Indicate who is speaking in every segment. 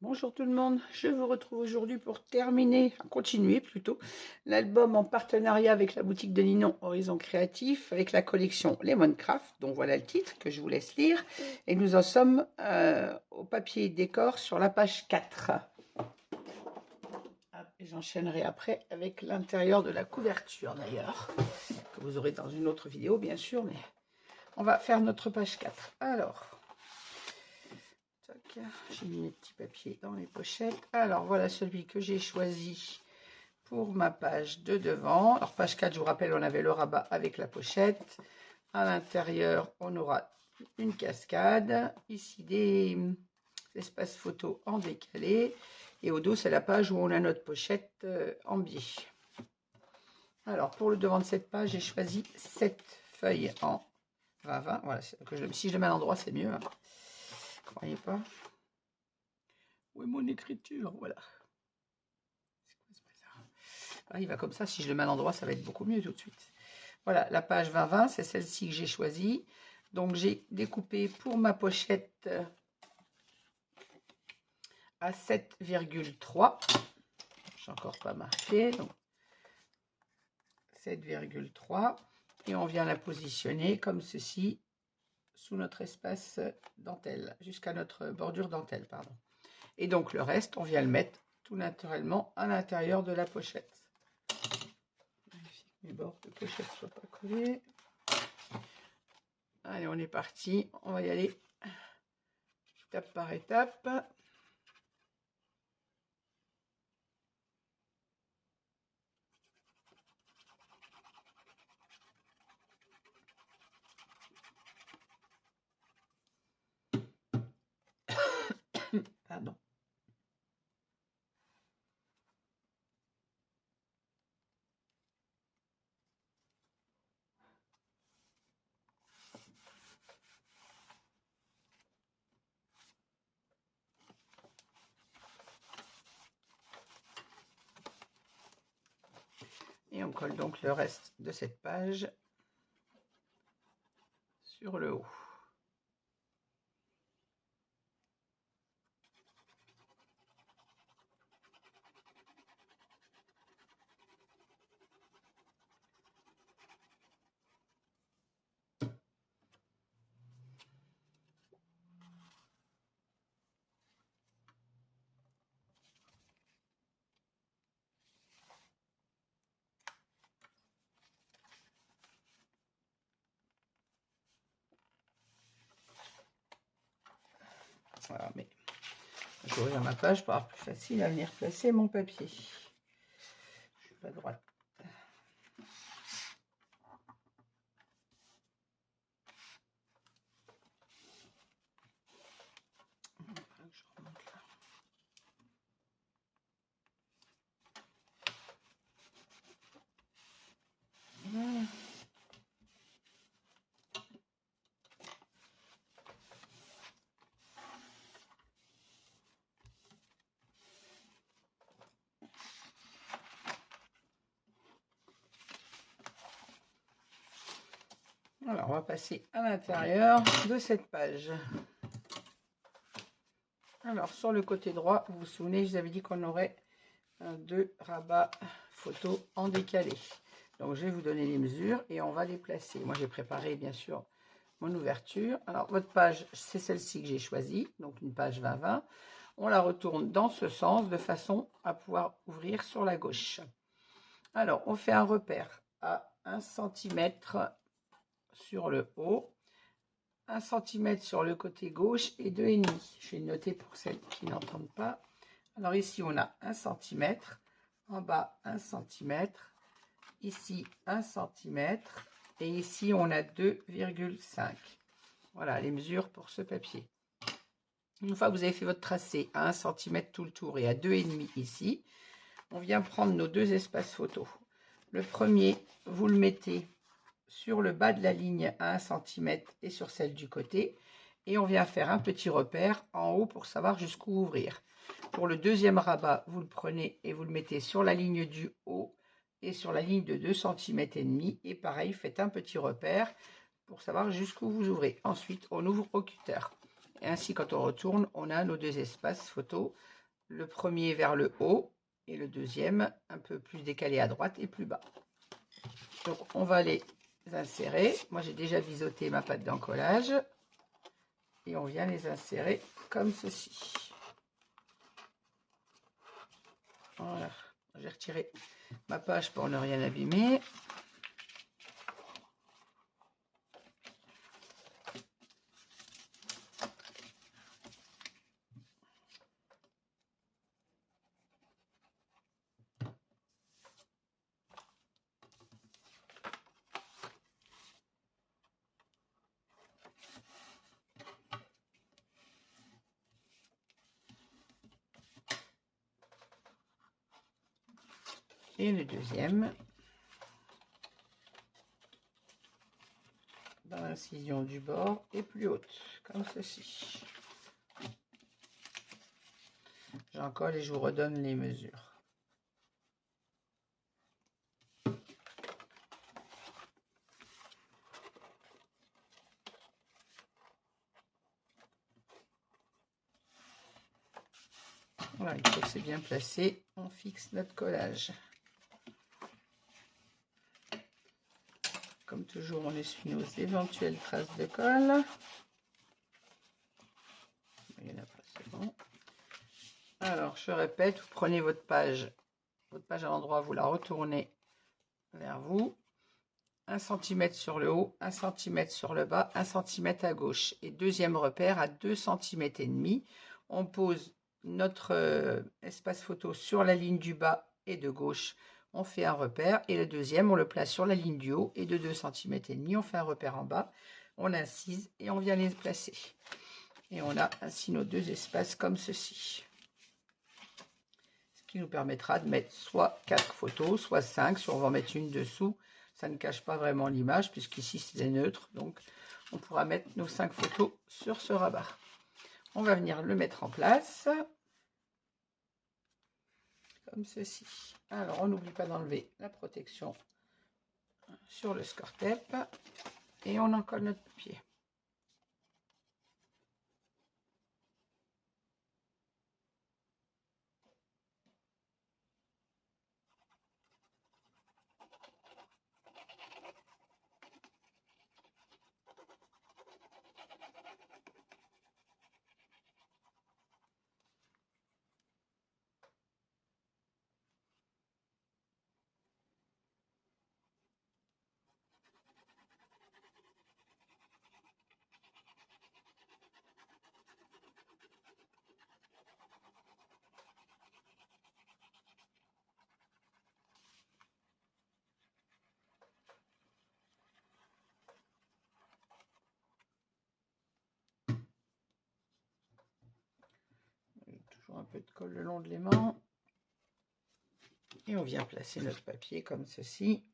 Speaker 1: Bonjour tout le monde, je vous retrouve aujourd'hui pour continuer plutôt, l'album en partenariat avec la boutique de Ninon Horizon Créatif, avec la collection Lemoncraft, dont voilà le titre que je vous laisse lire, et nous en sommes au papier décor sur la page 4. Et j'enchaînerai après avec l'intérieur de la couverture d'ailleurs, que vous aurez dans une autre vidéo bien sûr, mais on va faire notre page 4. Alors... j'ai mis mes petits papiers dans les pochettes. Alors voilà celui que j'ai choisi pour ma page de devant. Alors page 4, je vous rappelle, on avait le rabat avec la pochette. À l'intérieur, on aura une cascade. Ici, des espaces photos en décalé. Et au dos, c'est la page où on a notre pochette en biais. Alors pour le devant de cette page, j'ai choisi 7 feuilles en 20-20. Voilà, si je le mets à l'endroit, c'est mieux. Hein. Vous croyez pas? Où est mon écriture? Voilà. Ah, il va comme ça, si je le mets à l'endroit, ça va être beaucoup mieux tout de suite. Voilà, la page 20-20, c'est celle-ci que j'ai choisie. Donc j'ai découpé pour ma pochette à 7,3. J'ai encore pas marqué. Donc 7,3. Et on vient la positionner comme ceci sous notre espace dentelle, jusqu'à notre bordure dentelle, pardon. Et donc le reste, on vient le mettre tout naturellement à l'intérieur de la pochette. Vérifier que mes bords de pochette ne soient pas collés. Allez, on est parti. On va y aller étape par étape. Pardon. Et on colle donc le reste de cette page sur le haut. Voilà, mais je vais ouvrir ma page pour avoir plus facile à venir placer mon papier. Je suis pas droite. Voilà. Alors, on va passer à l'intérieur de cette page. Alors, sur le côté droit, vous vous souvenez, je vous avais dit qu'on aurait 2 rabats photos en décalé. Donc, je vais vous donner les mesures et on va les placer. Moi, j'ai préparé, bien sûr, mon ouverture. Alors, votre page, c'est celle-ci que j'ai choisie, donc une page 20-20. On la retourne dans ce sens de façon à pouvoir ouvrir sur la gauche. Alors, on fait un repère à 1 cm sur le haut, 1 cm sur le côté gauche et 2,5. Je vais noter pour celles qui n'entendent pas. Alors ici, on a 1 cm, en bas 1 cm, ici 1 cm, et ici, on a 2,5. Voilà les mesures pour ce papier. Une fois que vous avez fait votre tracé à 1 cm tout le tour et à 2,5 ici, on vient prendre nos 2 espaces photos. Le premier, vous le mettez sur le bas de la ligne à 1 cm et sur celle du côté. Et on vient faire un petit repère en haut pour savoir jusqu'où ouvrir. Pour le deuxième rabat, vous le prenez et vous le mettez sur la ligne du haut et sur la ligne de 2 cm et demi. Et pareil, faites un petit repère pour savoir jusqu'où vous ouvrez. Ensuite, on ouvre au cutter. Et ainsi, quand on retourne, on a nos deux espaces photo. Le premier vers le haut et le deuxième un peu plus décalé à droite et plus bas. Donc, on va les insérer. Moi, j'ai déjà biseauté ma pâte d'encollage. Et on vient les insérer comme ceci. Voilà. J'ai retiré ma page pour ne rien abîmer. Et le deuxième dans l'incision du bord et plus haute, comme ceci. J'en colle et je vous redonne les mesures. Voilà, une fois que c'est bien placé, on fixe notre collage. Comme toujours, on essuie nos éventuelles traces de colle. Il y en a pas, c'est bon. Alors, je répète, vous prenez votre page à l'endroit, vous la retournez vers vous. 1 cm sur le haut, 1 cm sur le bas, 1 cm à gauche. Et deuxième repère à 2 cm et demi. On pose notre espace photo sur la ligne du bas et de gauche. On fait un repère. Et le deuxième, on le place sur la ligne du haut et de 2 cm et demi. On fait un repère en bas. On incise et on vient les placer. Et on a ainsi nos deux espaces comme ceci. Ce qui nous permettra de mettre soit 4 photos, soit 5. Si on va en mettre une dessous, ça ne cache pas vraiment l'image puisqu'ici c'est neutre. Donc on pourra mettre nos 5 photos sur ce rabat. On va venir le mettre en place. Comme ceci. Alors on n'oublie pas d'enlever la protection sur le score tape. Et on en colle notre papier. Toujours un peu de colle le long de l'aimant. Et on vient placer notre papier comme ceci.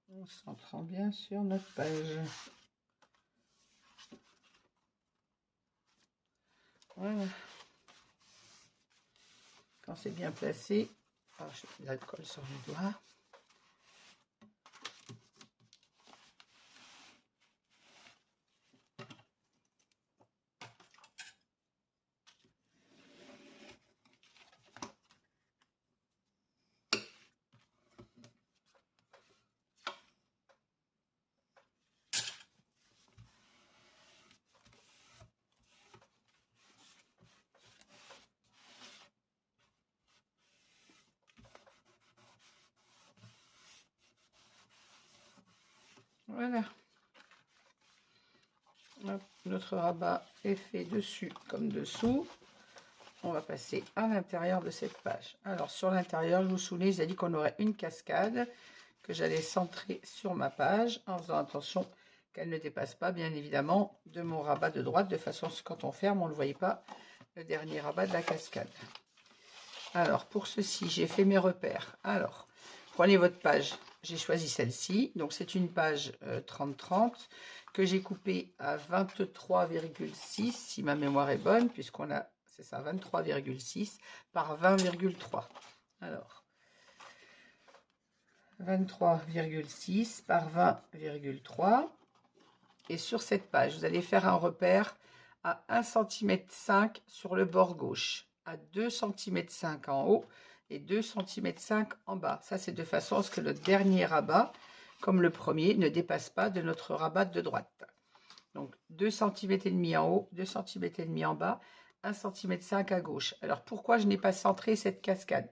Speaker 1: En centrant bien sur notre page. Voilà. Quand c'est bien placé, alors j'ai de l'alcool sur les doigts. Voilà. Hop, notre rabat est fait dessus comme dessous. On va passer à l'intérieur de cette page. Alors sur l'intérieur, je vous souviens, j'ai dit qu'on aurait une cascade que j'allais centrer sur ma page en faisant attention qu'elle ne dépasse pas bien évidemment de mon rabat de droite, de façon à ce que quand on ferme, on ne voyait pas le dernier rabat de la cascade. Alors pour ceci, j'ai fait mes repères. Alors prenez votre page, j'ai choisi celle-ci, donc c'est une page 30-30 que j'ai coupée à 23,6 si ma mémoire est bonne, puisqu'on a, c'est ça, 23,6 par 20,3. Alors 23,6 par 20,3. Et sur cette page, vous allez faire un repère à 1,5 cm sur le bord gauche, à 2,5 cm en haut et 2,5 cm en bas. Ça, c'est de façon à ce que le dernier rabat, comme le premier, ne dépasse pas de notre rabat de droite. Donc 2,5 cm en haut, 2,5 cm en bas, 1,5 cm à gauche. Alors pourquoi je n'ai pas centré cette cascade?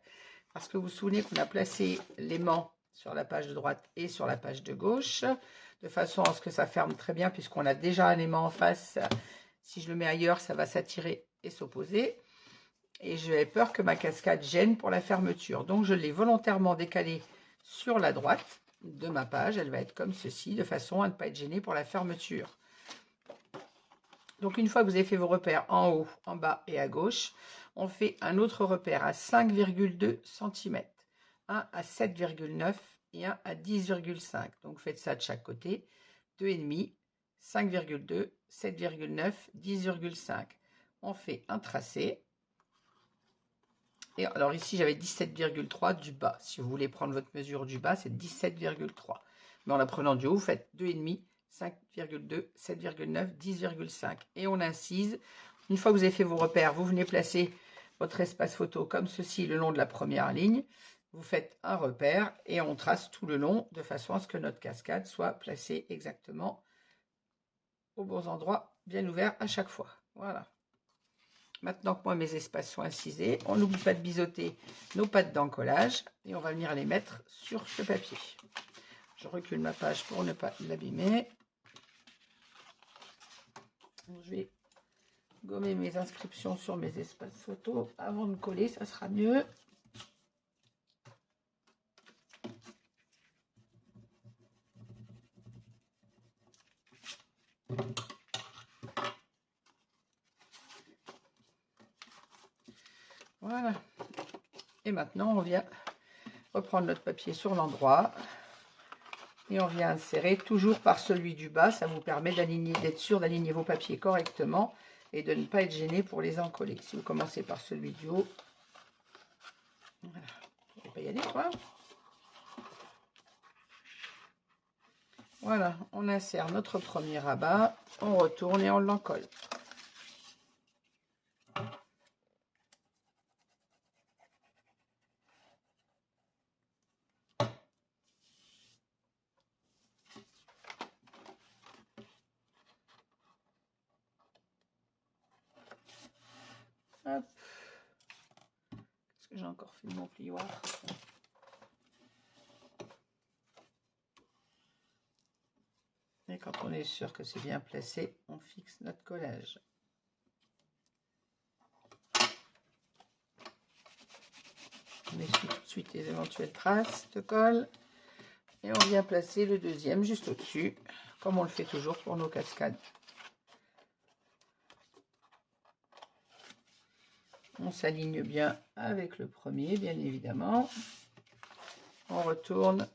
Speaker 1: Parce que vous vous souvenez qu'on a placé l'aimant sur la page de droite et sur la page de gauche, de façon à ce que ça ferme très bien, puisqu'on a déjà un aimant en face. Si je le mets ailleurs, ça va s'attirer et s'opposer. Et j'ai peur que ma cascade gêne pour la fermeture. Donc je l'ai volontairement décalée sur la droite de ma page. Elle va être comme ceci, de façon à ne pas être gênée pour la fermeture. Donc une fois que vous avez fait vos repères en haut, en bas et à gauche, on fait un autre repère à 5,2 cm, un à 7,9 et un à 10,5. Donc vous faites ça de chaque côté, 2,5, 5,2, 7,9, 10,5. On fait un tracé. Et alors ici j'avais 17,3 du bas. Si vous voulez prendre votre mesure du bas, c'est 17,3. Mais en la prenant du haut, vous faites 2,5, 5,2, 7,9, 10,5. Et on incise. Une fois que vous avez fait vos repères, vous venez placer votre espace photo comme ceci le long de la première ligne. Vous faites un repère et on trace tout le long de façon à ce que notre cascade soit placée exactement aux bons endroits, bien ouverts à chaque fois. Voilà. Maintenant que moi mes espaces sont incisés, on n'oublie pas de biseauter nos pattes d'encollage et on va venir les mettre sur ce papier. Je recule ma page pour ne pas l'abîmer. Je vais gommer mes inscriptions sur mes espaces photos avant de coller, ça sera mieux. Voilà. Et maintenant, on vient reprendre notre papier sur l'endroit. Et on vient insérer toujours par celui du bas. Ça vous permet d'aligner, d'être sûr d'aligner vos papiers correctement et de ne pas être gêné pour les encoller. Si vous commencez par celui du haut, voilà. Je vais pas y aller, quoi. Voilà, on insère notre premier rabat, on retourne et on l'encolle. Hop. Qu'est-ce que j'ai encore fait de mon plioir? Et quand on est sûr que c'est bien placé, on fixe notre collage. On essuie tout de suite les éventuelles traces de colle. Et on vient placer le deuxième juste au-dessus, comme on le fait toujours pour nos cascades. On s'aligne bien avec le premier, bien évidemment. On retourne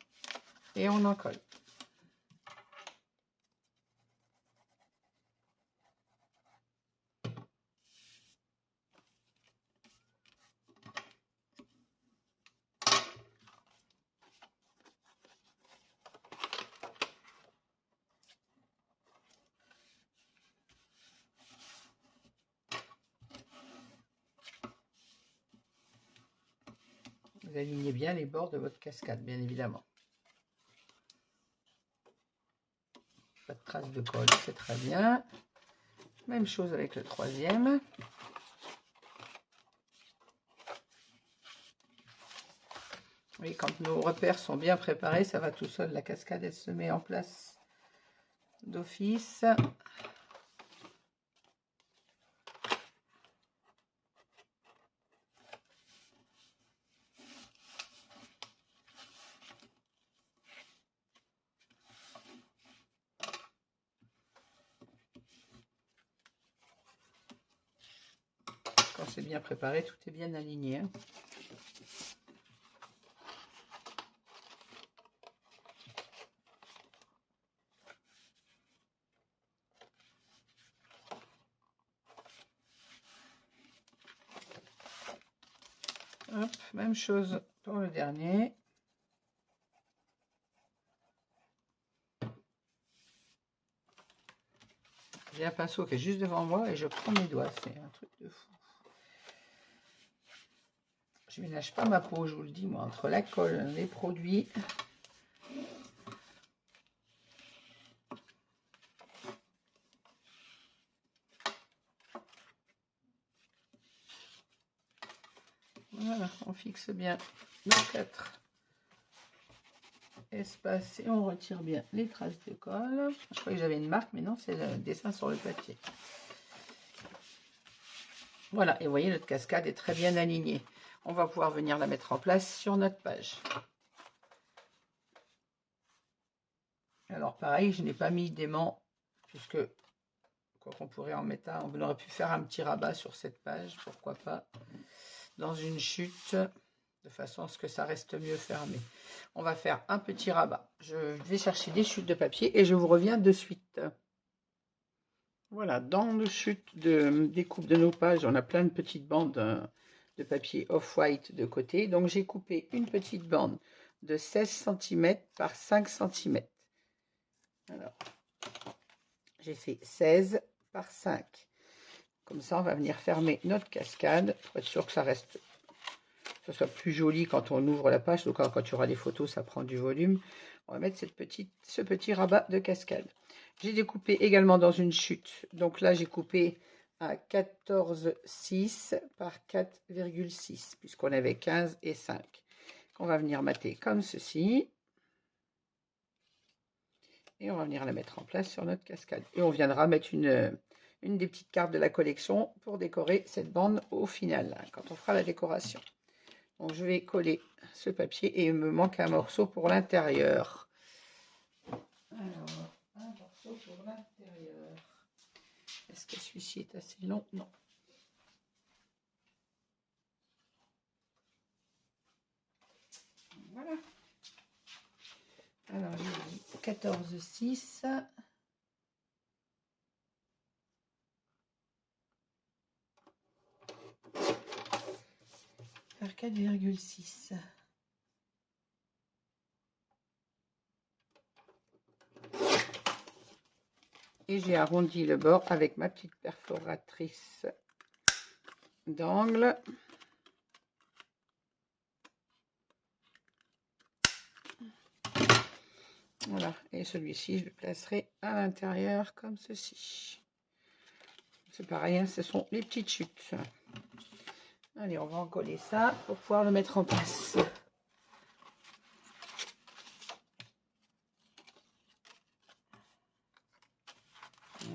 Speaker 1: et on en colle. Vous alignez bien les bords de votre cascade, bien évidemment. Pas de traces de colle, c'est très bien. Même chose avec le troisième. Oui, quand nos repères sont bien préparés, ça va tout seul. La cascade, elle se met en place d'office. Quand c'est bien préparé, tout est bien aligné. Hein. Hop, même chose pour le dernier. J'ai un pinceau qui est juste devant moi et je prends mes doigts. C'est un truc de fou. Je ménage pas ma peau, je vous le dis, moi, entre la colle, les produits. Voilà, on fixe bien nos 4 espaces et on retire bien les traces de colle. Je croyais que j'avais une marque, mais non, c'est le dessin sur le papier. Voilà, et vous voyez, notre cascade est très bien alignée. On va pouvoir venir la mettre en place sur notre page. Alors pareil, je n'ai pas mis d'aimant, puisque quoi qu'on pourrait en mettre un, on aurait pu faire un petit rabat sur cette page, pourquoi pas, dans une chute, de façon à ce que ça reste mieux fermé. On va faire un petit rabat. Je vais chercher des chutes de papier et je vous reviens de suite. Voilà, dans nos chutes de découpe de nos pages, on a plein de petites bandes de papier off-white de côté. Donc j'ai coupé une petite bande de 16 cm par 5 cm. Alors, j'ai fait 16 par 5. Comme ça, on va venir fermer notre cascade pour être sûr que ça reste, que ce soit plus joli quand on ouvre la page. Donc quand tu auras les photos, ça prend du volume. On va mettre ce petit rabat de cascade. J'ai découpé également dans une chute. Donc là, j'ai coupé à 14,6 par 4,6 puisqu'on avait 15 et 5. On va venir mater comme ceci. Et on va venir la mettre en place sur notre cascade. Et on viendra mettre une des petites cartes de la collection pour décorer cette bande au final, quand on fera la décoration. Donc je vais coller ce papier et il me manque un morceau pour l'intérieur. Alors, un morceau pour l'intérieur. Est-ce que celui-ci est assez long? Non. Voilà. Alors, il dit 14,6. Par 4,6. Et j'ai arrondi le bord avec ma petite perforatrice d'angle. Voilà, et celui-ci, je le placerai à l'intérieur comme ceci. C'est pareil, hein, ce sont les petites chutes. Allez, on va en coller ça pour pouvoir le mettre en place.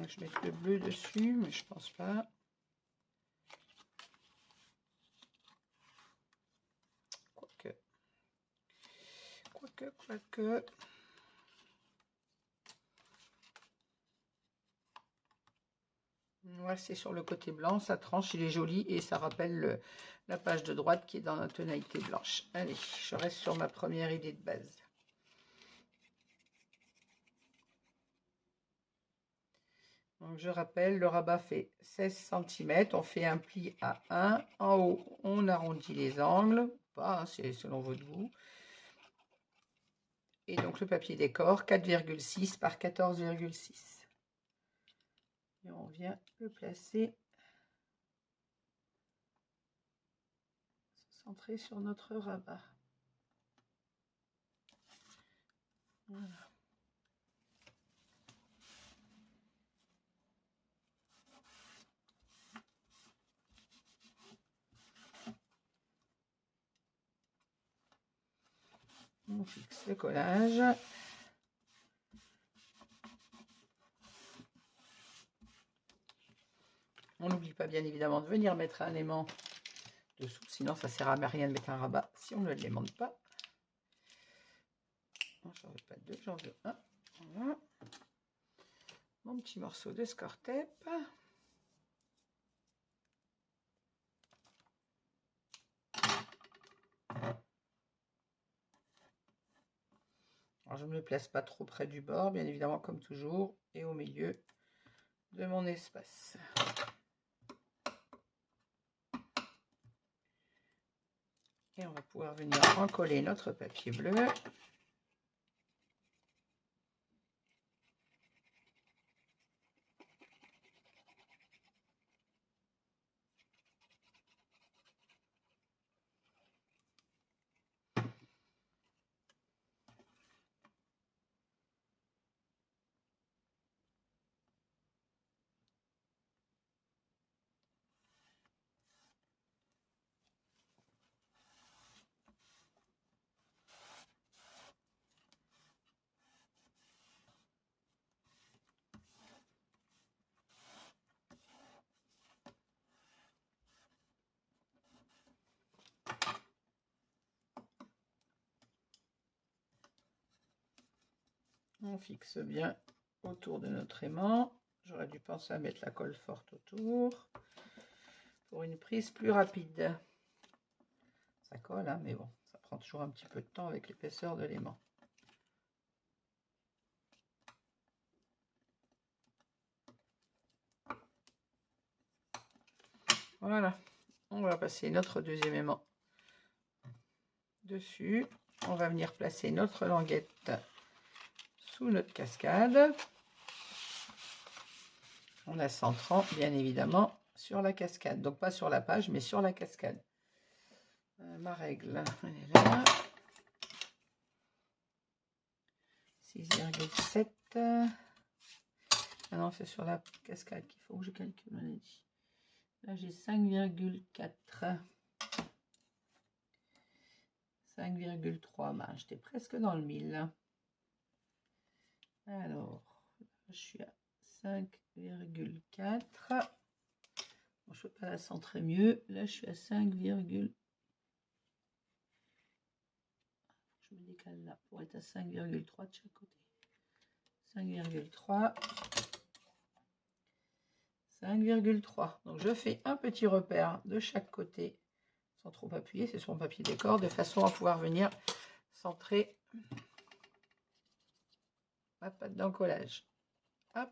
Speaker 1: Je vais mettre le bleu dessus, mais je pense pas. Quoique. Ouais, c'est sur le côté blanc, ça tranche, il est joli et ça rappelle la page de droite qui est dans la tonalité blanche. Allez, je reste sur ma première idée de base. Donc je rappelle, le rabat fait 16 cm, on fait un pli à 1, en haut on arrondit les angles, pas, hein, c'est selon votre goût. Et donc le papier décor 4,6 par 14,6. Et on vient le placer, se centrer sur notre rabat. Voilà. On fixe le collage. On n'oublie pas bien évidemment de venir mettre un aimant dessous, sinon ça ne sert à rien de mettre un rabat si on ne l'aimante pas. J'en veux pas deux, j'en veux un. Voilà. Mon petit morceau de score tape. Alors, je ne me place pas trop près du bord, bien évidemment, comme toujours, et au milieu de mon espace. Et on va pouvoir venir recoller notre papier bleu. On fixe bien autour de notre aimant. J'aurais dû penser à mettre la colle forte autour pour une prise plus rapide. Ça colle, hein, mais bon, ça prend toujours un petit peu de temps avec l'épaisseur de l'aimant. Voilà, on va passer notre deuxième aimant dessus. On va venir placer notre languette sous notre cascade, en la centrant bien évidemment sur la cascade, donc pas sur la page mais sur la cascade. Ma règle, elle est là, 6,7. Ah non, c'est sur la cascade qu'il faut que je calcule, on a dit. Là j'ai 5,4. 5,3, ben, j'étais presque dans le 1000. Alors, je suis à 5,4. Bon, je ne peux pas la centrer mieux. Là, je suis à 5, je me décale là pour être à 5,3 de chaque côté. 5,3. 5,3. Donc, je fais un petit repère de chaque côté sans trop appuyer. C'est sur mon papier décor de façon à pouvoir venir centrer ma pâte d'encollage. Hop.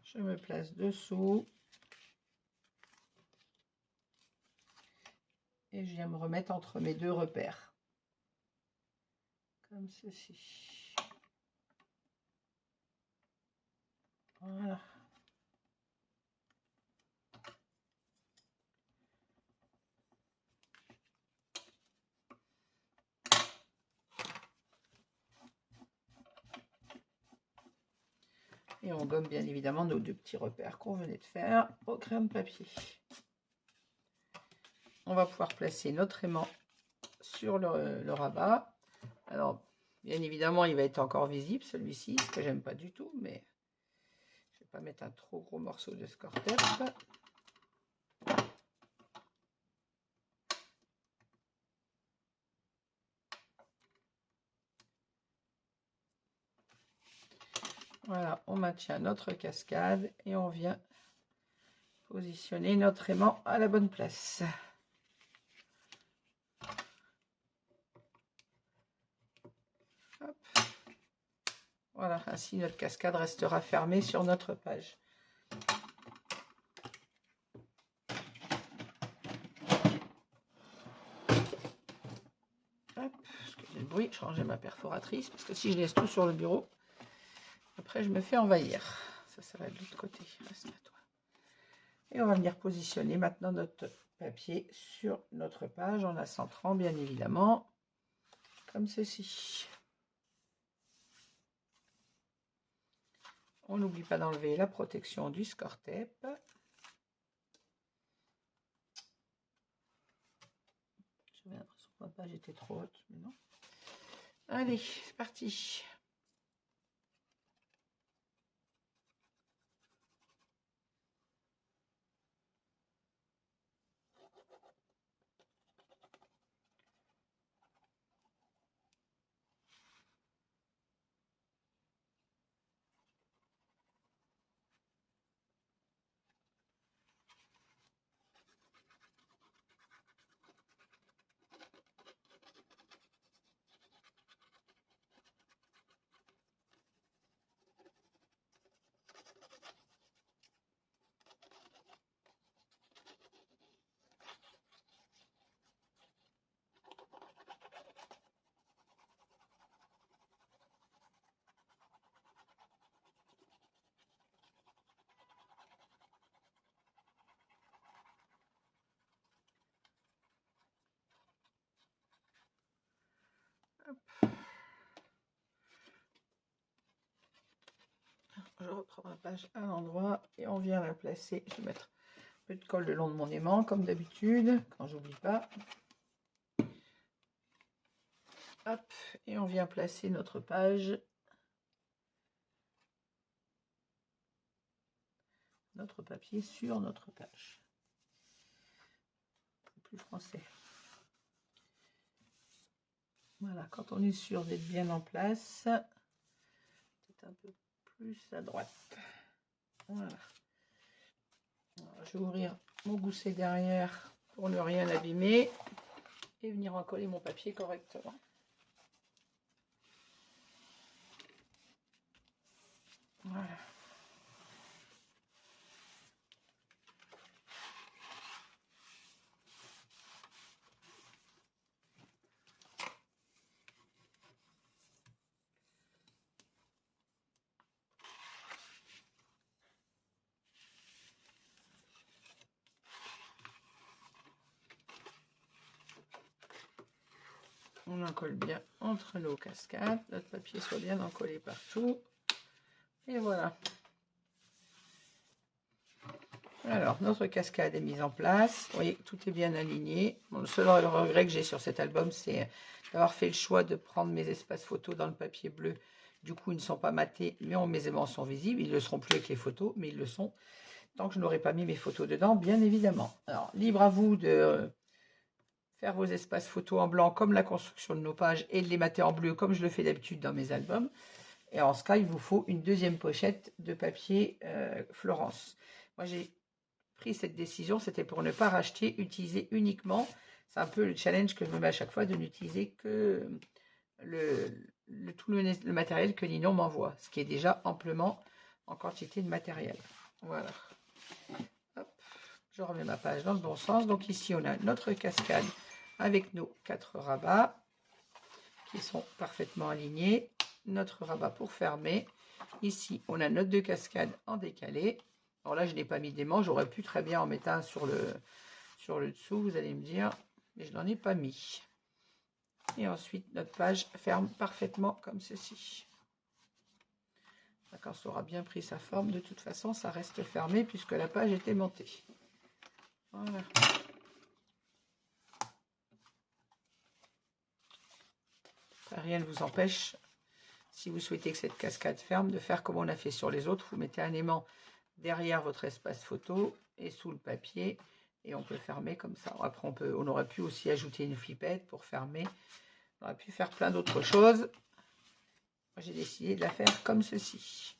Speaker 1: Je me place dessous. Et je viens me remettre entre mes deux repères. Comme ceci. Voilà. Et on gomme bien évidemment nos deux petits repères qu'on venait de faire au crayon de papier. On va pouvoir placer notre aimant sur le rabat. Alors, bien évidemment, il va être encore visible celui-ci, ce que j'aime pas du tout, mais je vais pas mettre un trop gros morceau de score tape. Voilà, on maintient notre cascade et on vient positionner notre aimant à la bonne place. Hop. Voilà, ainsi notre cascade restera fermée sur notre page. Hop, excusez le bruit, je rangeais ma perforatrice parce que si je laisse tout sur le bureau, après je me fais envahir. Ça va de l'autre côté. Reste à toi. Et on va venir positionner maintenant notre papier sur notre page en la centrant bien évidemment comme ceci. On n'oublie pas d'enlever la protection du score tape. J'avais l'impression que ma page était trop haute, mais non. Allez, c'est parti. Hop. Je reprends ma page à l'endroit et on vient la placer. Je vais mettre un peu de colle le long de mon aimant comme d'habitude, quand j'oublie pas. Hop, et on vient placer notre page, notre papier sur notre page. Plus français. Voilà, quand on est sûr d'être bien en place, un peu plus à droite. Voilà. Alors, je vais ouvrir mon gousset derrière pour ne rien abîmer et venir encoller mon papier correctement. Voilà. On encolle bien entre nos cascades, notre papier soit bien encollé partout. Et voilà. Alors, notre cascade est mise en place. Vous voyez, tout est bien aligné. Bon, le seul regret que j'ai sur cet album, c'est d'avoir fait le choix de prendre mes espaces photos dans le papier bleu. Du coup, ils ne sont pas matés, mais mes aimants sont visibles. Ils ne le seront plus avec les photos, mais ils le sont. Tant que je n'aurai pas mis mes photos dedans, bien évidemment. Alors, libre à vous de faire vos espaces photos en blanc, comme la construction de nos pages, et de les mater en bleu, comme je le fais d'habitude dans mes albums. Et en ce cas, il vous faut une deuxième pochette de papier Florence. Moi, j'ai pris cette décision, c'était pour ne pas racheter, utiliser uniquement, c'est un peu le challenge que je me mets à chaque fois, de n'utiliser que tout le matériel que Ninon m'envoie, ce qui est déjà amplement en quantité de matériel. Voilà. Hop, je remets ma page dans le bon sens. Donc ici, on a notre cascade avec nos 4 rabats qui sont parfaitement alignés. Notre rabat pour fermer. Ici, on a notre 2 cascades en décalé. Alors là, je n'ai pas mis d'aimant. J'aurais pu très bien en mettre un sur le dessous, vous allez me dire. Mais je n'en ai pas mis. Et ensuite, notre page ferme parfaitement comme ceci. Quand ça aura bien pris sa forme, de toute façon, ça reste fermé puisque la page est aimantée. Voilà. Rien ne vous empêche, si vous souhaitez que cette cascade ferme, de faire comme on a fait sur les autres. Vous mettez un aimant derrière votre espace photo et sous le papier et on peut fermer comme ça. Après, on aurait pu aussi ajouter une flippette pour fermer. On aurait pu faire plein d'autres choses. J'ai décidé de la faire comme ceci.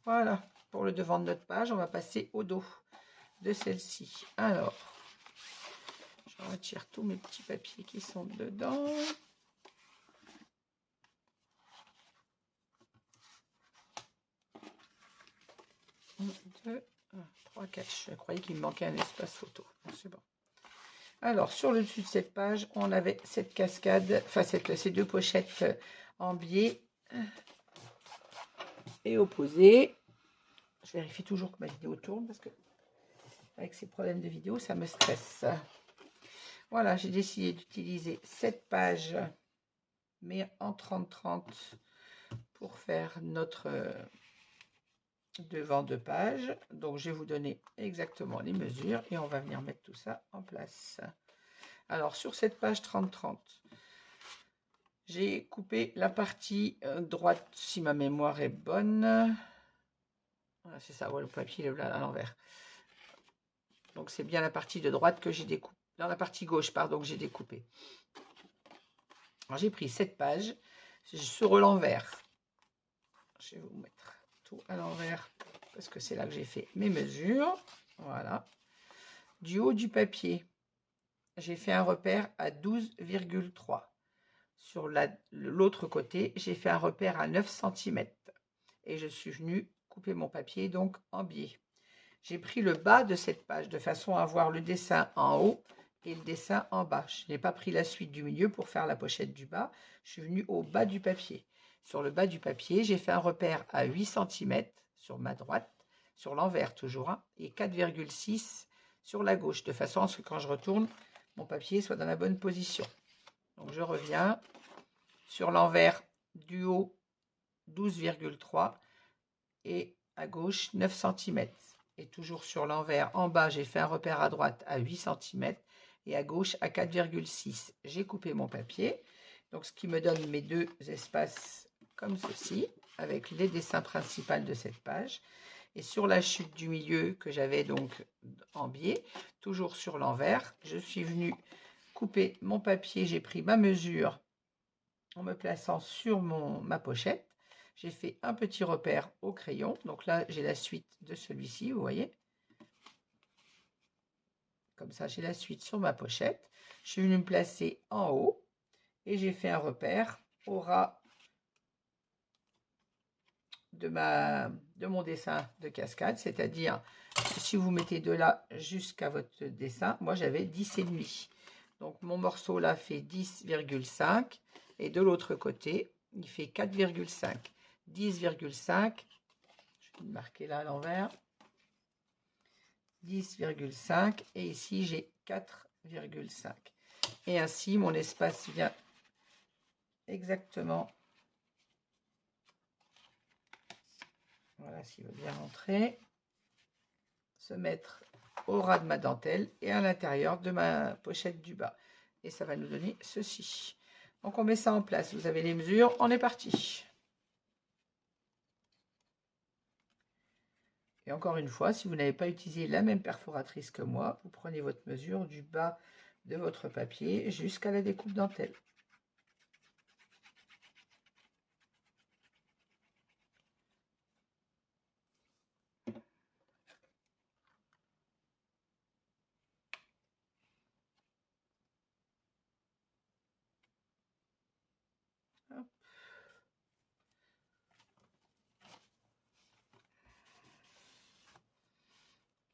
Speaker 1: Voilà, pour le devant de notre page, on va passer au dos de celle-ci. Alors, je retire tous mes petits papiers qui sont dedans. 1, 2, 3, 4. Je croyais qu'il me manquait un espace photo. C'est bon. Alors, sur le dessus de cette page, on avait cette cascade, enfin ces 2 pochettes en biais et opposées. Je vérifie toujours que ma vidéo tourne parce que avec ces problèmes de vidéo, ça me stresse. Voilà, j'ai décidé d'utiliser cette page, mais en 30-30 pour faire notre devant de page. Donc, je vais vous donner exactement les mesures et on va venir mettre tout ça en place. Alors, sur cette page 30-30, j'ai coupé la partie droite, si ma mémoire est bonne. Voilà, c'est ça, ouais, le papier est là à l'envers. Donc, c'est bien la partie de droite que j'ai découpé. Dans la partie gauche, pardon, que j'ai découpé. Alors, j'ai pris cette page sur l'envers. Je vais vous mettre tout à l'envers parce que c'est là que j'ai fait mes mesures. Voilà. Du haut du papier, j'ai fait un repère à 12,3. Sur l'autre côté, j'ai fait un repère à 9 cm. Et je suis venue couper mon papier donc en biais. J'ai pris le bas de cette page de façon à avoir le dessin en haut et le dessin en bas. Je n'ai pas pris la suite du milieu pour faire la pochette du bas. Je suis venue au bas du papier. Sur le bas du papier, j'ai fait un repère à 8 cm sur ma droite, sur l'envers toujours, hein, et 4,6 sur la gauche, de façon à ce que quand je retourne, mon papier soit dans la bonne position. Donc je reviens sur l'envers du haut 12,3 et à gauche 9 cm. Et toujours sur l'envers en bas, j'ai fait un repère à droite à 8 cm et à gauche à 4,6. J'ai coupé mon papier. Donc ce qui me donne mes 2 espaces comme ceci, avec les dessins principaux de cette page. Et sur la chute du milieu que j'avais donc en biais, toujours sur l'envers, je suis venue couper mon papier. J'ai pris ma mesure en me plaçant sur ma pochette. j'ai fait un petit repère au crayon. Donc là, j'ai la suite de celui-ci, vous voyez. Comme ça, j'ai la suite sur ma pochette. Je suis venue me placer en haut et j'ai fait un repère au ras de mon dessin de cascade, c'est-à-dire si vous mettez de là jusqu'à votre dessin, moi j'avais 10,5. Donc mon morceau là fait 10,5 et de l'autre côté, il fait 4,5. 10,5, je vais le marquer là à l'envers. 10,5 et ici j'ai 4,5. Et ainsi mon espace vient exactement. Voilà, s'il veut bien rentrer, se mettre au ras de ma dentelle et à l'intérieur de ma pochette du bas. Et ça va nous donner ceci. Donc on met ça en place. Vous avez les mesures, on est parti. Et encore une fois, si vous n'avez pas utilisé la même perforatrice que moi, vous prenez votre mesure du bas de votre papier jusqu'à la découpe dentelle. Hop.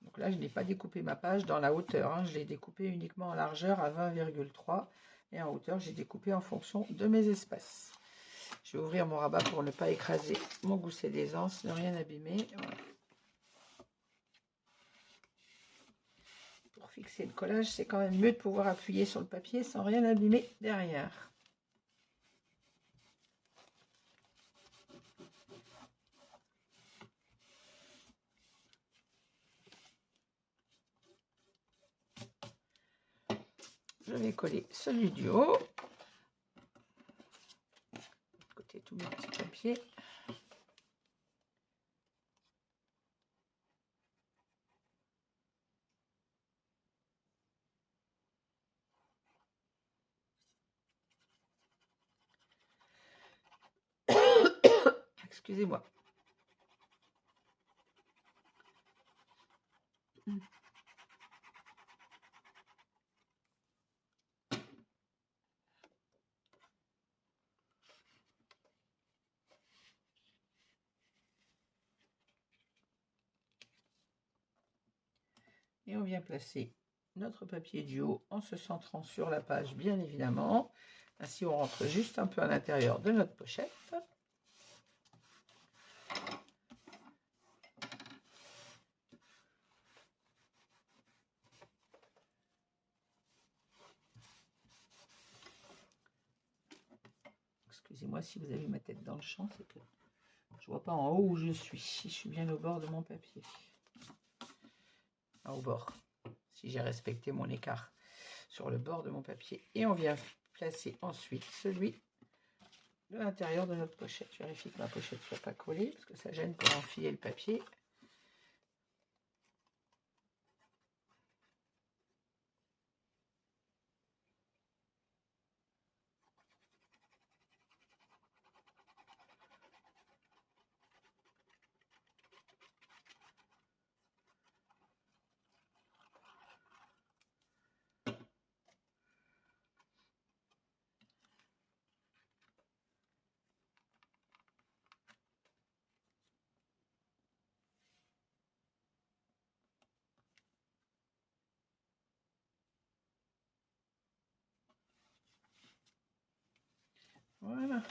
Speaker 1: Donc là, je n'ai pas découpé ma page dans la hauteur, hein. Je l'ai découpé uniquement en largeur à 20,3 et en hauteur, j'ai découpé en fonction de mes espaces. Je vais ouvrir mon rabat pour ne pas écraser mon gousset d'aisance, ne rien abîmer. Voilà. Pour fixer le collage, c'est quand même mieux de pouvoir appuyer sur le papier sans rien abîmer derrière. Je vais coller celui du haut. De côté tous mes petits papiers. Excusez-moi. Et on vient placer notre papier du haut en se centrant sur la page, bien évidemment. Ainsi, on rentre juste un peu à l'intérieur de notre pochette. Excusez-moi si vous avez ma tête dans le champ, c'est que je vois pas en haut où je suis. Si je suis bien au bord de mon papier. Au bord, si j'ai respecté mon écart sur le bord de mon papier. Et on vient placer ensuite celui de l'intérieur de notre pochette. Je vérifie que ma pochette ne soit pas collée parce que ça gêne pour enfiler le papier. Voilà.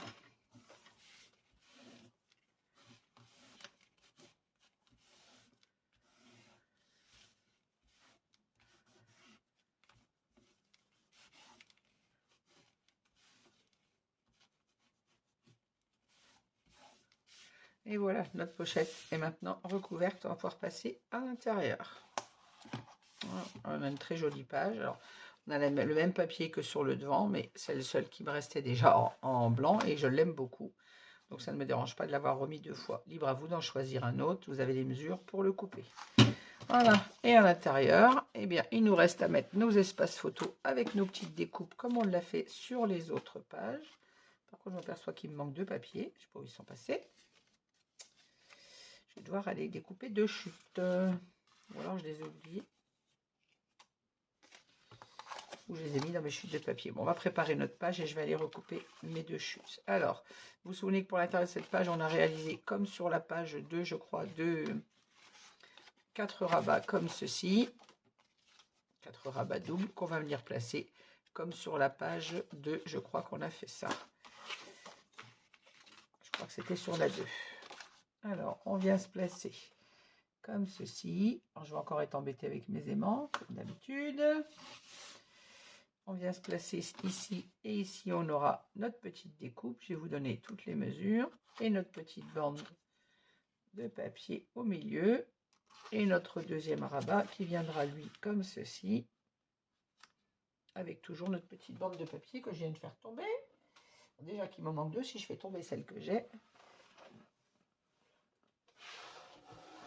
Speaker 1: Et voilà, notre pochette est maintenant recouverte. On va pouvoir passer à l'intérieur. Voilà, on a une très jolie page. Alors, on a le même papier que sur le devant, mais c'est le seul qui me restait déjà en blanc et je l'aime beaucoup. Donc ça ne me dérange pas de l'avoir remis 2 fois. Libre à vous d'en choisir un autre. Vous avez les mesures pour le couper. Voilà. Et à l'intérieur, eh bien, il nous reste à mettre nos espaces photos avec nos petites découpes comme on l'a fait sur les autres pages. Par contre, je m'aperçois qu'il me manque 2 papiers. Je sais pas où ils sont passés. Je vais devoir aller découper 2 chutes. Ou alors je les ai oubliés. Ou je les ai mis dans mes chutes de papier. Bon, on va préparer notre page et je vais aller recouper mes 2 chutes. Alors, vous vous souvenez que pour l'intérieur de cette page, on a réalisé comme sur la page 2, je crois, 4 rabats comme ceci. 4 rabats doubles qu'on va venir placer comme sur la page 2. Je crois qu'on a fait ça. Je crois que c'était sur la 2. Alors, on vient se placer comme ceci. Alors, je vais encore être embêtée avec mes aimants, comme d'habitude. On vient se placer ici et ici, on aura notre petite découpe. Je vais vous donner toutes les mesures et notre petite bande de papier au milieu. Et notre deuxième rabat qui viendra, lui, comme ceci. Avec toujours notre petite bande de papier que je viens de faire tomber. Déjà qu'il m'en manque 2 si je fais tomber celle que j'ai.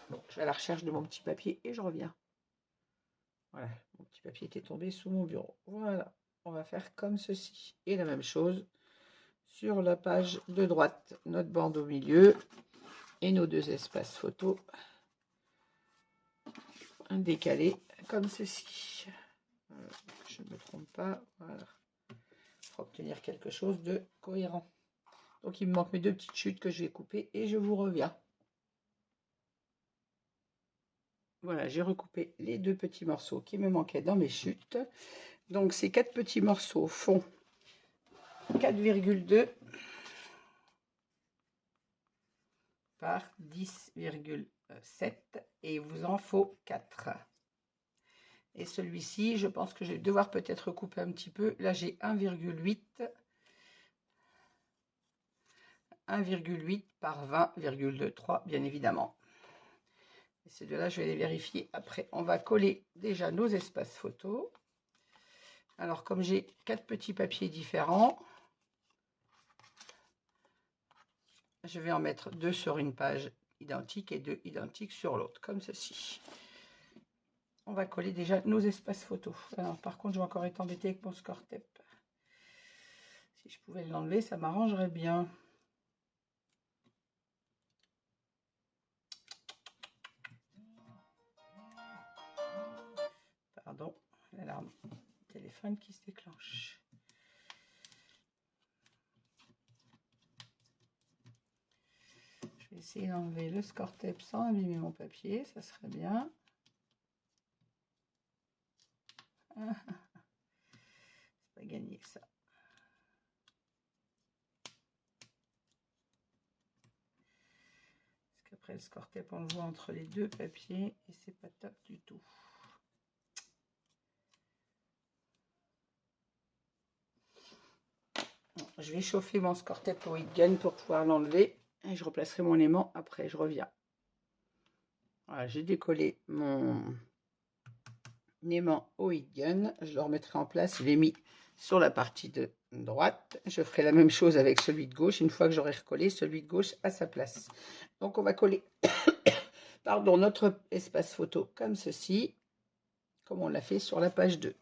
Speaker 1: Bon, je vais à la recherche de mon petit papier et je reviens. Voilà, mon petit papier était tombé sous mon bureau. Voilà, on va faire comme ceci. Et la même chose sur la page de droite. Notre bande au milieu et nos 2 espaces photos. Un décalé comme ceci. Je ne me trompe pas. Voilà. Pour obtenir quelque chose de cohérent. Donc il me manque mes 2 petites chutes que je vais couper et je vous reviens. Voilà, j'ai recoupé les 2 petits morceaux qui me manquaient dans mes chutes. Donc ces 4 petits morceaux font 4,2 par 10,7 et il vous en faut 4. Et celui-ci, je pense que je vais devoir peut-être recouper un petit peu. Là, j'ai 1,8 par 20,3, bien évidemment. Et ces deux-là, je vais les vérifier après. On va coller déjà nos espaces photos. Alors, comme j'ai 4 petits papiers différents, je vais en mettre 2 sur une page identique et 2 identiques sur l'autre, comme ceci. On va coller déjà nos espaces photos. Alors, par contre, je vais encore être embêtée avec mon score tape. Si je pouvais l'enlever, ça m'arrangerait bien. Pardon, l'alarme téléphone qui se déclenche. Je vais essayer d'enlever le score tape sans abîmer mon papier, ça serait bien. C'est pas gagné ça. Parce qu'après le score tape, on le voit entre les 2 papiers et c'est pas top du tout. Je vais chauffer mon score tape au heat gun pour pouvoir l'enlever et je replacerai mon aimant après, je reviens. Voilà, j'ai décollé mon aimant au heat gun, je le remettrai en place, je l'ai mis sur la partie de droite. Je ferai la même chose avec celui de gauche une fois que j'aurai recollé celui de gauche à sa place. Donc on va coller pardon, notre espace photo comme ceci, comme on l'a fait sur la page 2.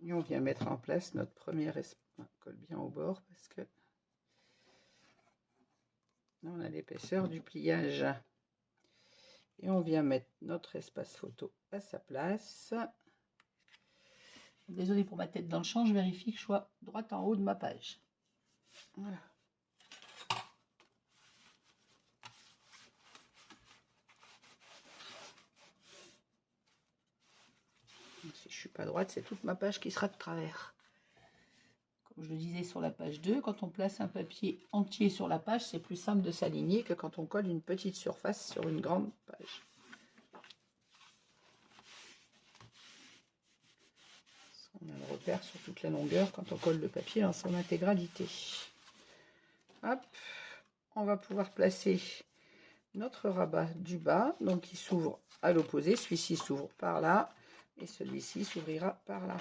Speaker 1: Et on vient mettre en place notre premier espace. Colle bien au bord parce que là on a l'épaisseur du pliage. Et on vient mettre notre espace photo à sa place. Désolée pour ma tête dans le champ, je vérifie que je sois droite en haut de ma page. Voilà. Si je ne suis pas droite, c'est toute ma page qui sera de travers. Comme je le disais sur la page 2, quand on place un papier entier sur la page, c'est plus simple de s'aligner que quand on colle une petite surface sur une grande page. On a le repère sur toute la longueur quand on colle le papier dans son intégralité. Hop, on va pouvoir placer notre rabat du bas, donc il s'ouvre à l'opposé. Celui-ci s'ouvre par là et celui-ci s'ouvrira par là.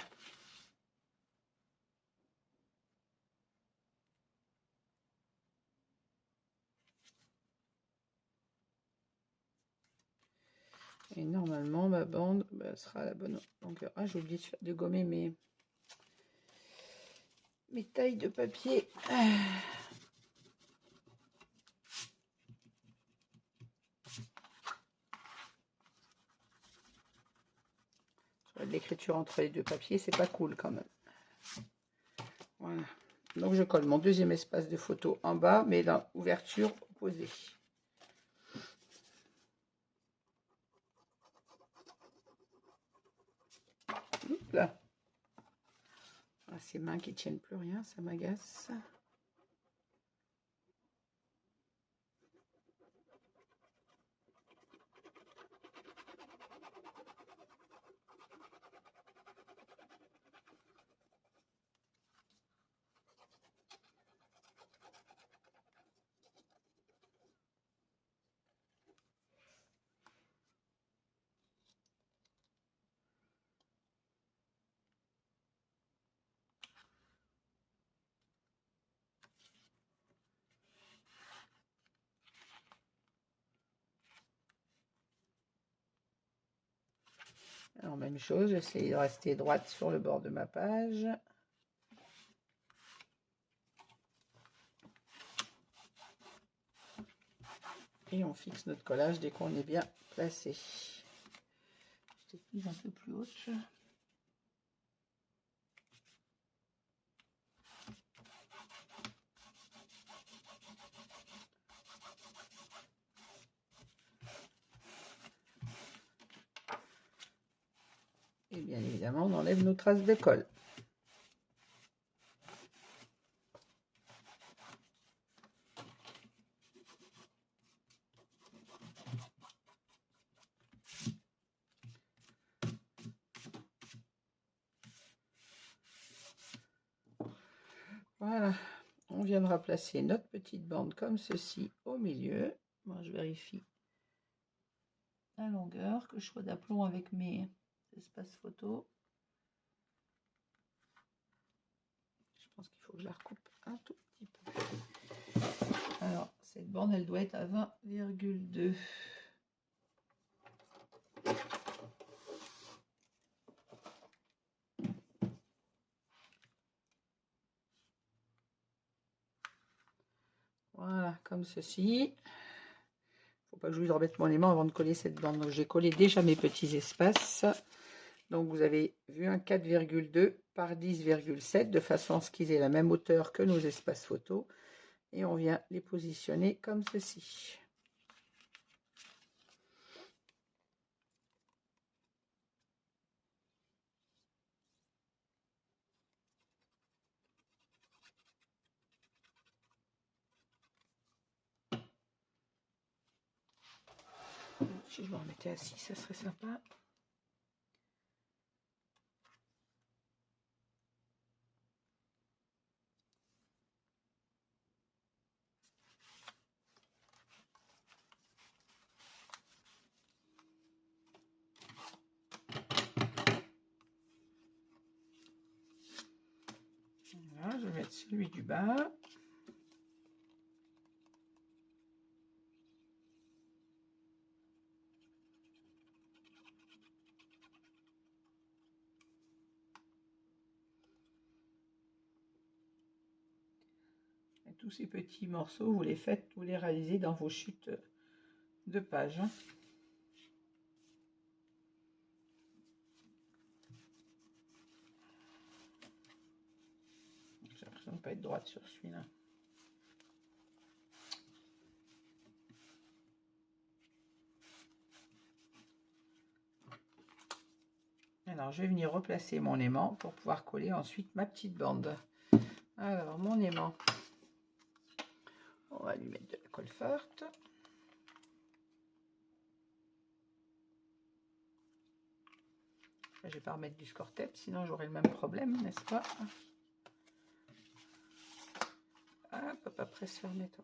Speaker 1: Et normalement, ma bande sera à la bonne longueur. Ah, j'ai oublié de gommer mes tailles de papier. L'écriture entre les deux papiers, c'est pas cool quand même. Voilà. Donc je colle mon deuxième espace de photo en bas, mais dans l'ouverture opposée. Là. Ah, ces mains qui tiennent plus rien, ça m'agace. Alors même chose, j'essaie de rester droite sur le bord de ma page. Et on fixe notre collage dès qu'on est bien placé. Je mise un peu plus haute. Et bien évidemment, on enlève nos traces de colle. Voilà, on viendra placer notre petite bande comme ceci au milieu. Moi, je vérifie la longueur, que je sois d'aplomb avec mes espaces photo. Je pense qu'il faut que je la recoupe un tout petit peu. Alors, cette bande, elle doit être à 20,2. Voilà, comme ceci. Faut pas que je vous embête mon aimant avant de coller cette bande. Donc j'ai collé déjà mes petits espaces. Donc vous avez vu un 4,2 par 10,7 de façon à ce qu'ils aient la même hauteur que nos espaces photos. Et on vient les positionner comme ceci. Si je me remettais assis, ça serait sympa. Voilà, je vais mettre celui du bas. Et tous ces petits morceaux, vous les faites, vous les réalisez dans vos chutes de page. J'ai l'impression de ne pas être droite sur celui-là. Alors, je vais venir replacer mon aimant pour pouvoir coller ensuite ma petite bande. Alors, mon aimant, on va lui mettre de la colle forte. Je ne vais pas remettre du score-tape, sinon j'aurai le même problème, n'est-ce pas? Ah, papa, presse fermée, toi.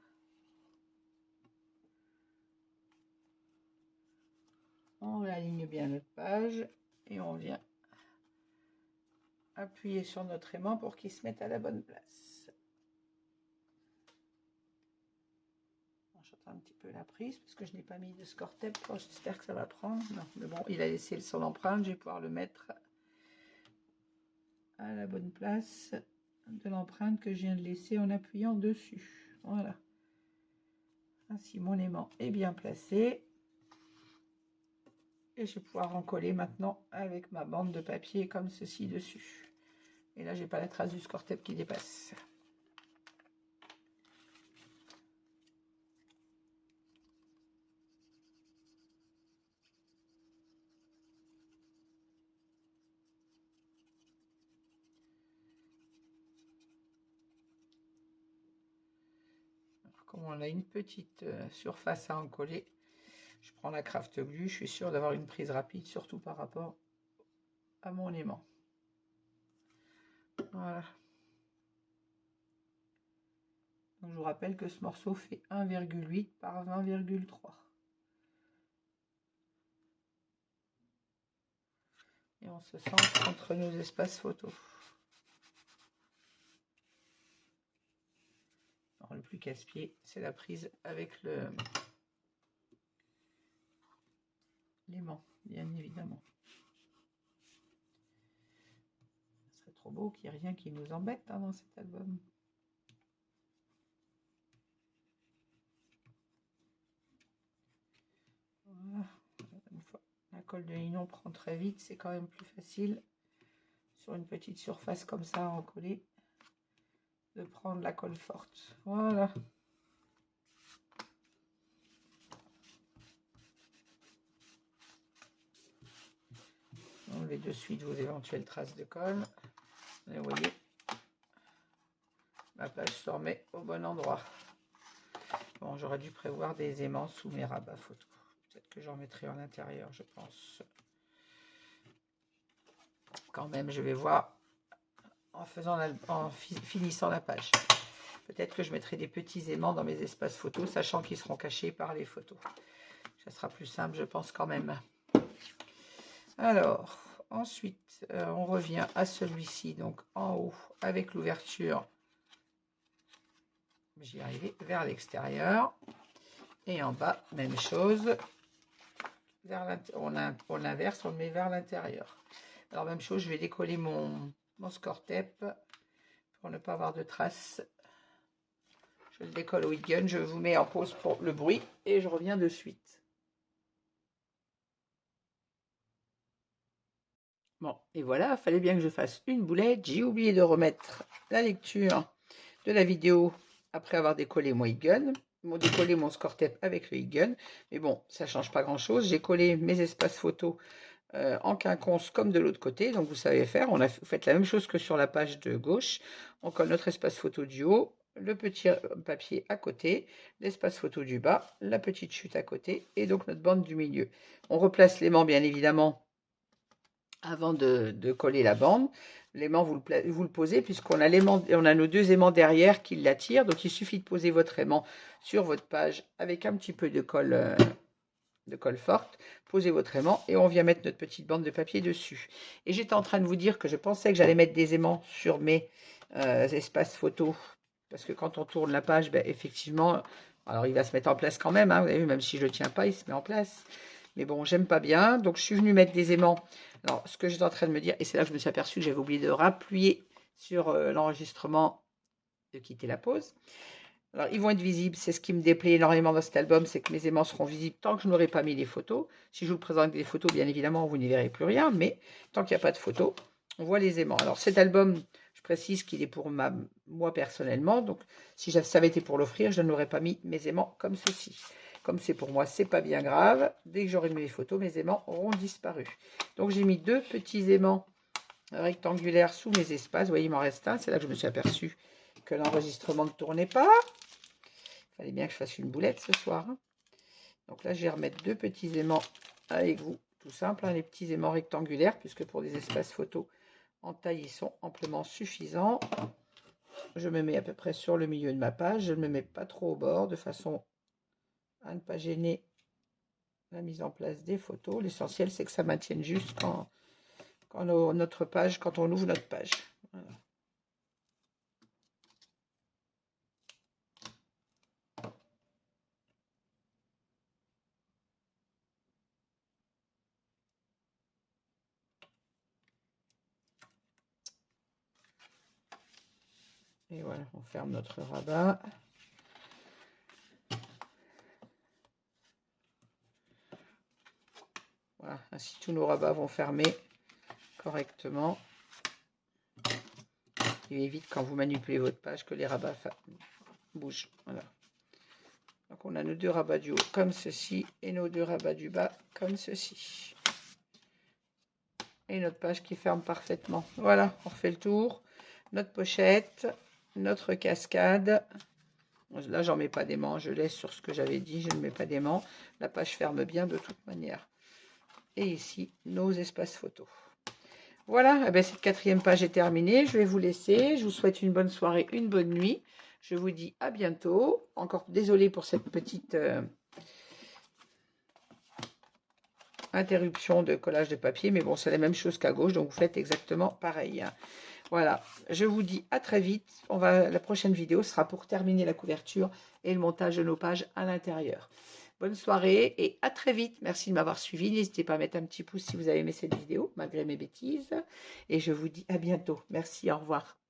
Speaker 1: On aligne bien notre page et on vient appuyer sur notre aimant pour qu'il se mette à la bonne place. J'entends un petit peu la prise parce que je n'ai pas mis de score tape. Oh, j'espère que ça va prendre. Non, mais bon, il a laissé son empreinte. Je vais pouvoir le mettre à la bonne place de l'empreinte que je viens de laisser en appuyant dessus. Voilà. Ainsi, mon aimant est bien placé. Et je vais pouvoir en coller maintenant avec ma bande de papier comme ceci dessus. Et là, j'ai pas la trace du score tape qui dépasse. Alors, comme on a une petite surface à en coller, je prends la craft glue. Je suis sûre d'avoir une prise rapide, surtout par rapport à mon aimant. Voilà. Donc, je vous rappelle que ce morceau fait 1,8 par 20,3. Et on se centre entre nos espaces photos. Alors, le plus casse-pied, c'est la prise avec l'aimant, bien évidemment. Ce serait trop beau qu'il n'y ait rien qui nous embête dans cet album. Voilà. Une fois la colle de nylon prend très vite, c'est quand même plus facile sur une petite surface comme ça à en coller de prendre la colle forte. Voilà. Enlevez de suite vos éventuelles traces de colle. Et vous voyez, ma page se remet au bon endroit. Bon, j'aurais dû prévoir des aimants sous mes rabats photos. Peut-être que j'en mettrai à l'intérieur, je pense. Quand même, je vais voir en finissant la page. Peut-être que je mettrai des petits aimants dans mes espaces photos, sachant qu'ils seront cachés par les photos. Ça sera plus simple, je pense quand même. Alors, ensuite, on revient à celui-ci, donc en haut, avec l'ouverture, j'y arrive, vers l'extérieur. Et en bas, même chose, on l'inverse, on le met vers l'intérieur. Alors, même chose, je vais décoller mon score tape pour ne pas avoir de traces. Je le décolle au heat gun, je vous mets en pause pour le bruit et je reviens de suite. Bon, et voilà, il fallait bien que je fasse une boulette. J'ai oublié de remettre la lecture de la vidéo après avoir décollé mon heat gun. Décollé mon score tape avec le heat gun. Mais bon, ça ne change pas grand-chose. J'ai collé mes espaces photos en quinconce comme de l'autre côté. Donc, vous savez faire. Vous faites la même chose que sur la page de gauche. On colle notre espace photo du haut, le petit papier à côté, l'espace photo du bas, la petite chute à côté et donc notre bande du milieu. On replace l'aimant, bien évidemment, avant de coller la bande. L'aimant, vous le posez puisqu'on a nos deux aimants derrière qui l'attirent. Donc, il suffit de poser votre aimant sur votre page avec un petit peu de colle forte. Posez votre aimant et on vient mettre notre petite bande de papier dessus. Et j'étais en train de vous dire que je pensais que j'allais mettre des aimants sur mes espaces photos. Parce que quand on tourne la page, ben, effectivement, alors il va se mettre en place quand même. Hein, vous avez vu, même si je ne le tiens pas, il se met en place. Mais bon, j'aime pas bien. Donc, je suis venue mettre des aimants. Alors, ce que j'étais en train de me dire, et c'est là que je me suis aperçue que j'avais oublié de rappuyer sur l'enregistrement, de quitter la pause. Alors, ils vont être visibles. C'est ce qui me déplaît énormément dans cet album, c'est que mes aimants seront visibles tant que je n'aurai pas mis les photos. Si je vous le présente avec des photos, bien évidemment, vous n'y verrez plus rien. Mais tant qu'il n'y a pas de photos, on voit les aimants. Alors, cet album, je précise qu'il est pour moi personnellement. Donc, si ça avait été pour l'offrir, je n'aurais pas mis mes aimants comme ceci. Comme c'est pour moi, c'est pas bien grave. Dès que j'aurai mis les photos, mes aimants auront disparu. Donc, j'ai mis deux petits aimants rectangulaires sous mes espaces. Vous voyez, il m'en reste un. C'est là que je me suis aperçue que l'enregistrement ne tournait pas. Il fallait bien que je fasse une boulette ce soir. Donc là, je vais remettre deux petits aimants avec vous. Tout simple, hein, les petits aimants rectangulaires, puisque pour des espaces photos en taille, ils sont amplement suffisants. Je me mets à peu près sur le milieu de ma page. Je ne me mets pas trop au bord, de façon à ne pas gêner la mise en place des photos. L'essentiel, c'est que ça maintienne juste quand notre page, quand on ouvre notre page. Voilà. Et voilà, on ferme notre rabat. Voilà, ainsi tous nos rabats vont fermer correctement. Il évite quand vous manipulez votre page que les rabats bougent. Voilà. Donc on a nos deux rabats du haut comme ceci et nos deux rabats du bas comme ceci. Et notre page qui ferme parfaitement. Voilà, on refait le tour. Notre pochette, notre cascade. Là, j'en mets pas d'aimant. Je laisse sur ce que j'avais dit. Je ne mets pas d'aimant. La page ferme bien de toute manière. Et ici, nos espaces photos. Voilà, eh bien, cette 4e page est terminée. Je vais vous laisser. Je vous souhaite une bonne soirée, une bonne nuit. Je vous dis à bientôt. Encore désolée pour cette petite interruption de collage de papier. Mais bon, c'est la même chose qu'à gauche. Donc, vous faites exactement pareil. Voilà, je vous dis à très vite. La prochaine vidéo sera pour terminer la couverture et le montage de nos pages à l'intérieur. Bonne soirée et à très vite. Merci de m'avoir suivi. N'hésitez pas à mettre un petit pouce si vous avez aimé cette vidéo, malgré mes bêtises. Et je vous dis à bientôt. Merci, au revoir.